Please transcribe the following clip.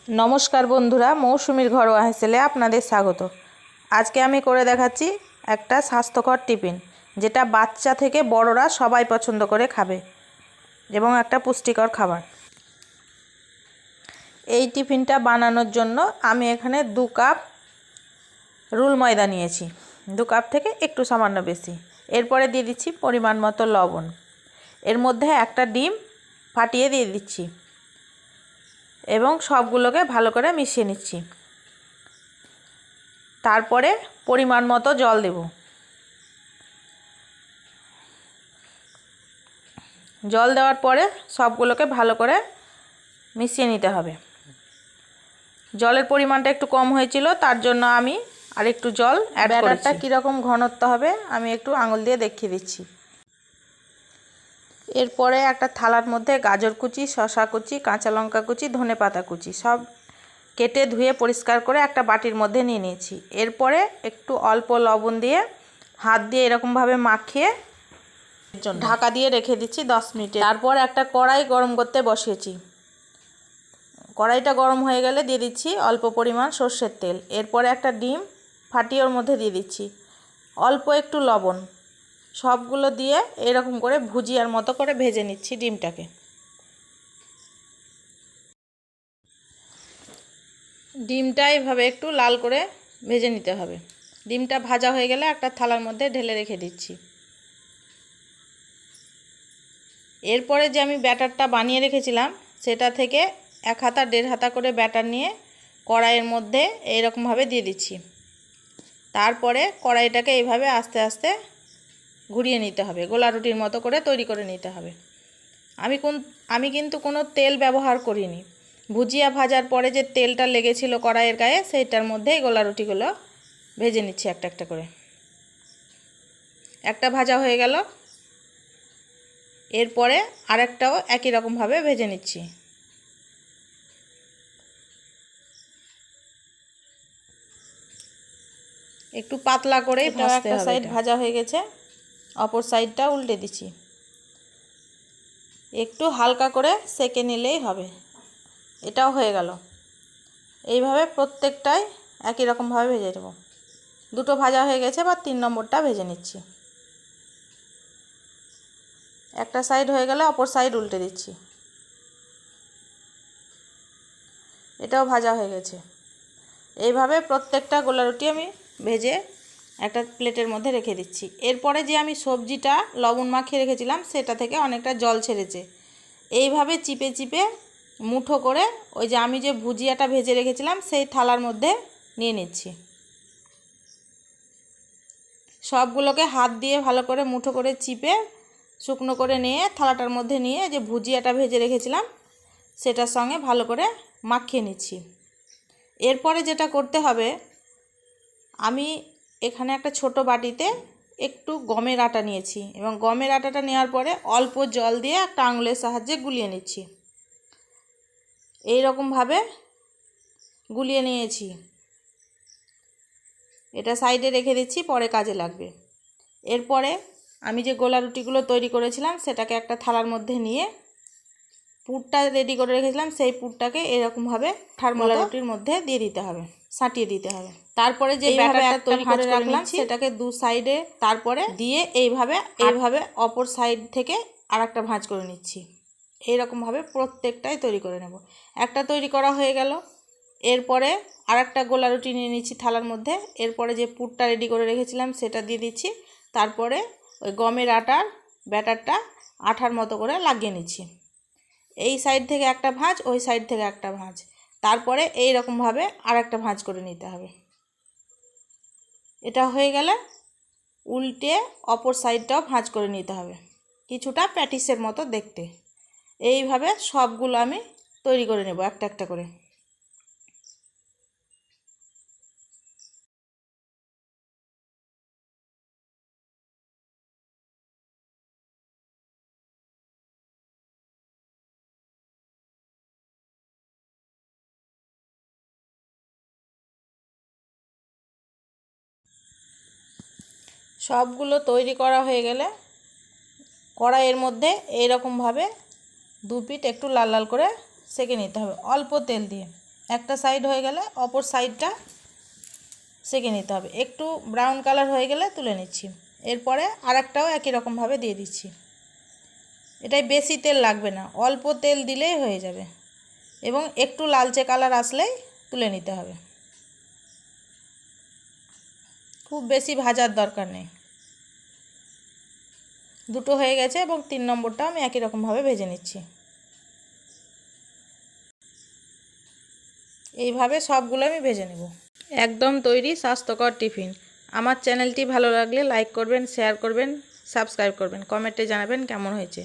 নমস্কার বন্ধুরা, মৌসুমীর ঘরোয়া হেসেলে আপনাদের স্বাগত। আজকে আমি করে দেখাচ্ছি একটা স্বাস্থ্যকর টিফিন, যেটা বাচ্চা থেকে বড়রা সবাই পছন্দ করে খাবে এবং একটা পুষ্টিকর খাবার। এই টিফিনটা বানানোর জন্য আমি এখানে 2 কাপ রুল ময়দা নিয়েছি, 2 কাপ থেকে একটু সামান্য বেশি। এরপরে দিয়ে দিচ্ছি পরিমাণ মতো লবণ। এর মধ্যে একটা ডিম ফাটিয়ে দিয়ে দিচ্ছি এবং সবগুলোকে ভালো করে মিশিয়ে নিচ্ছি। তারপরে পরিমাণ মতো জল দেব। জল দেওয়ার পরে সবগুলোকে ভালো করে মিশিয়ে নিতে হবে। জলের পরিমাণটা একটু কম হয়েছিল, তার জন্য আমি আর একটু জল অ্যাড করেছি। ব্যাটারটা কীরকম ঘনত্ব হবে আমি একটু আঙুল দিয়ে দেখিয়ে দিচ্ছি। এরপরে একটা থালার মধ্যে গাজর কুচি, শসা কুচি, কাঁচা লঙ্কা কুচি, ধনেপাতা কুচি সব কেটে ধুয়ে পরিষ্কার করে একটা বাটির মধ্যে নিয়ে নিয়েছি। এরপরে একটু অল্প লবণ দিয়ে হাত দিয়ে এরকমভাবে মাখিয়ে ঢাকা দিয়ে রেখে দিচ্ছি 10 মিনিটে। তারপর একটা কড়াই গরম করতে বসিয়েছি। কড়াইটা গরম হয়ে গেলে দিয়ে দিচ্ছি অল্প পরিমাণ সর্ষের তেল। এরপরে একটা ডিম ফাটিয়ে ওর মধ্যে দিয়ে দিচ্ছি, অল্প একটু লবণ। সবগুলো দিয়ে এরকম করে ভুজিয়ার মতো করে ভেজে নিচ্ছি ডিমটাকে। ডিমটা এইভাবে একটু লাল করে ভেজে নিতে হবে। ডিমটা ভাজা হয়ে গেলে একটা থালার মধ্যে ঢেলে রেখে দিচ্ছি। এরপরে যে আমি ব্যাটারটা বানিয়ে রেখেছিলাম সেটা থেকে 1 হাতা 1.5 হাতা করে ব্যাটার নিয়ে কড়াইয়ের মধ্যে এইরকমভাবে দিয়ে দিচ্ছি। তারপরে কড়াইটাকে এইভাবে আস্তে আস্তে ঘুরিয়ে নিতে হবে, গোলা রুটির মতো করে তৈরি করে নিতে হবে। আমি কিন্তু কোনো তেল ব্যবহার করিনি। ভুজিয়া ভাজার পরে যে তেলটা লেগেছিল কড়াইয়ের গায়ে, সেইটার মধ্যেই গোলা রুটিগুলো ভেজে নিচ্ছি একটা একটা করে। একটা ভাজা হয়ে গেল, এরপরে আরেকটাও একই রকমভাবে ভেজে নিচ্ছি। একটু পাতলা করেই ভাজতে হবে। একটা সাইড ভাজা হয়ে গেছে, অপর সাইডটা উল্টে দিচ্ছি। একটু হালকা করে সেঁকে নিলেই হবে। এটাও হয়ে গেল। এইভাবে প্রত্যেকটাই একই রকমভাবে ভেজে নেব। দুটো ভাজা হয়ে গেছে, বা 3 নম্বরটা ভেজে নিচ্ছি। একটা সাইড হয়ে গেলে অপর সাইড উল্টে দিচ্ছি। এটাও ভাজা হয়ে গেছে। এইভাবে প্রত্যেকটা গোলা রুটি আমি ভেজে একটা প্লেটের মধ্যে রেখে দিচ্ছি। এরপরে যে আমি সবজিটা লবণ মাখিয়ে রেখেছিলাম সেটা থেকে অনেকটা জল ছেড়েছে। এইভাবে চিপে চিপে মুঠো করে ওই যে আমি যে ভুজিয়াটা ভেজে রেখেছিলাম সেই থালার মধ্যে নিয়ে নিচ্ছি। সবগুলোকে হাত দিয়ে ভালো করে মুঠো করে চিপে শুকনো করে নিয়ে থালাটার মধ্যে নিয়ে যে ভুজিয়াটা ভেজে রেখেছিলাম সেটার সঙ্গে ভালো করে মাখিয়ে নিচ্ছি। এরপরে যেটা করতে হবে, আমি এখানে একটা ছোট বাটিতে একটু গমের আটা নিয়েছি এবং গমের আটাটা নেওয়ার পরে অল্প জল দিয়ে একটা আঙুলের সাহায্যে গুলিয়ে নিচ্ছি। এই রকমভাবে গুলিয়ে নিয়েছি। এটা সাইডে রেখে দিচ্ছি, পরে কাজে লাগবে। এরপরে আমি যে গোলা রুটিগুলো তৈরি করেছিলাম সেটাকে একটা থালার মধ্যে নিয়ে পুরটা রেডি করে রেখেছিলাম সেই পুরটাকে এরকমভাবে গোলা রুটির মধ্যে দিয়ে দিতে হবে, সাঁটিয়ে দিতে হবে। তারপরে যে ব্যাটারটা তৈরি করে রাখলাম সেটাকে 2 সাইডে তারপরে দিয়ে এইভাবে অপর সাইড থেকে আরেকটা ভাঁজ করে নিচ্ছি। এইরকমভাবে প্রত্যেকটাই তৈরি করে নেব। একটা তৈরি করা হয়ে গেল। এরপরে আরেকটা গোলা রুটি নিয়ে নিচ্ছি থালার মধ্যে। এরপরে যে পুরটা রেডি করে রেখেছিলাম সেটা দিয়ে দিচ্ছি। তারপরে ওই গমের আটার ব্যাটারটা আঠার মতো করে লাগিয়ে নিচ্ছি। এই সাইড থেকে একটা ভাঁজ, ওই সাইড থেকে একটা ভাঁজ, তারপরে এই রকমভাবে আরেকটা ভাঁজ করে নিতে হবে। এটা হয়ে গেলে উল্টে অপর সাইডটাও ভাঁজ করে নিতে হবে, কিছুটা প্যাটিসের মতো দেখতে। এইভাবে সবগুলো আমি তৈরি করে নেব একটা একটা করে। সবগুলো তৈরি করা হয়ে গেলে কড়াইয়ের মধ্যে এইরকমভাবে 2 পিঠ একটু লাল লাল করে সেঁকে নিতে হবে অল্প তেল দিয়ে। একটা সাইড হয়ে গেলে অপর সাইডটা সেঁকে নিতে হবে। একটু ব্রাউন কালার হয়ে গেলে তুলে নিচ্ছি। এরপরে আরেকটাও একই রকমভাবে দিয়ে দিচ্ছি। এটাই বেশি তেল লাগবে না, অল্প তেল দিলেই হয়ে যাবে এবং একটু লালচে কালার আসলেই তুলে নিতে হবে। খুব বেশি ভাজার দরকার নেই। দুটো হয়ে গেছে এবং 3 নম্বরটাও আমি একই রকমভাবে ভেজে নিচ্ছি। এইভাবে সবগুলো আমি ভেজে নেব। একদম তৈরি স্বাস্থ্যকর টিফিন। আমার চ্যানেলটি ভালো লাগলে লাইক করবেন, শেয়ার করবেন, সাবস্ক্রাইব করবেন, কমেন্টে জানাবেন কেমন হয়েছে।